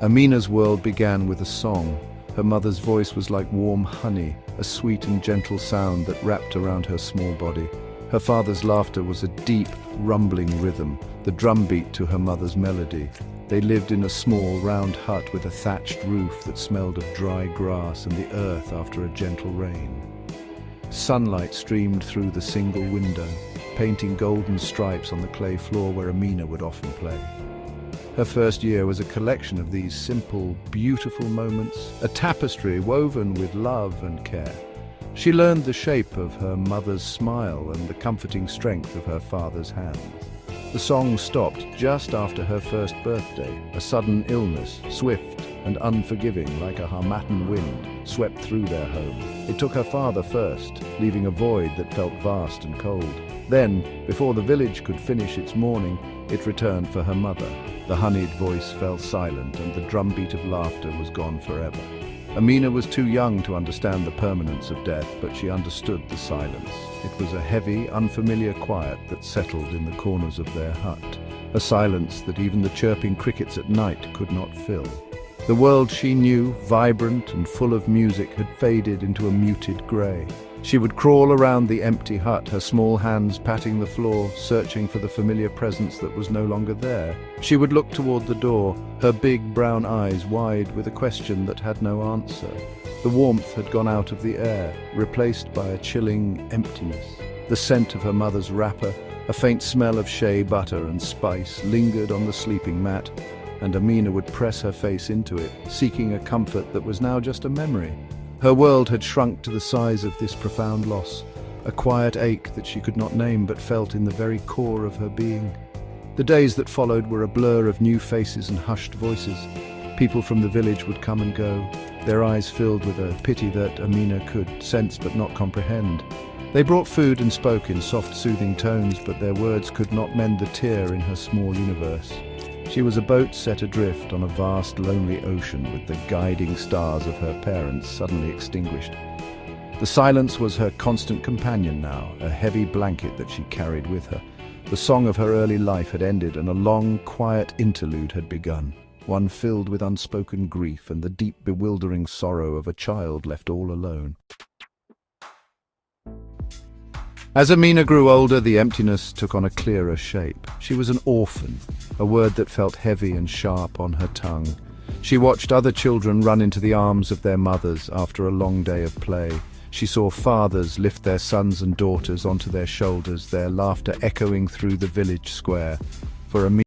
Amina's world began with a song. Her mother's voice was like warm honey, a sweet and gentle sound that wrapped around her small body. Her father's laughter was a deep, rumbling rhythm, the drumbeat to her mother's melody. They lived in a small, round hut with a thatched roof that smelled of dry grass and the earth after a gentle rain. Sunlight streamed through the single window, painting golden stripes on the clay floor where Amina would often play. Her first year was a collection of these simple, beautiful moments, a tapestry woven with love and care. She learned the shape of her mother's smile and the comforting strength of her father's hands. The song stopped just after her first birthday. A sudden illness, swift and unforgiving like a harmattan wind, swept through their home. It took her father first, leaving a void that felt vast and cold. Then, before the village could finish its mourning, it returned for her mother. The honeyed voice fell silent and the drumbeat of laughter was gone forever. Amina was too young to understand the permanence of death, but she understood the silence. It was a heavy, unfamiliar quiet that settled in the corners of their hut, a silence that even the chirping crickets at night could not fill. The world she knew, vibrant and full of music, had faded into a muted grey. She would crawl around the empty hut, her small hands patting the floor, searching for the familiar presence that was no longer there. She would look toward the door, her big brown eyes wide with a question that had no answer. The warmth had gone out of the air, replaced by a chilling emptiness. The scent of her mother's wrapper, a faint smell of shea butter and spice, lingered on the sleeping mat, and Amina would press her face into it, seeking a comfort that was now just a memory. Her world had shrunk to the size of this profound loss, a quiet ache that she could not name but felt in the very core of her being. The days that followed were a blur of new faces and hushed voices. People from the village would come and go, their eyes filled with a pity that Amina could sense but not comprehend. They brought food and spoke in soft, soothing tones, but their words could not mend the tear in her small universe. She was a boat set adrift on a vast, lonely ocean with the guiding stars of her parents suddenly extinguished. The silence was her constant companion now, a heavy blanket that she carried with her. The song of her early life had ended and a long, quiet interlude had begun, one filled with unspoken grief and the deep, bewildering sorrow of a child left all alone. As Amina grew older, the emptiness took on a clearer shape. She was an orphan, a word that felt heavy and sharp on her tongue. She watched other children run into the arms of their mothers after a long day of play. She saw fathers lift their sons and daughters onto their shoulders, their laughter echoing through the village square. For Amina,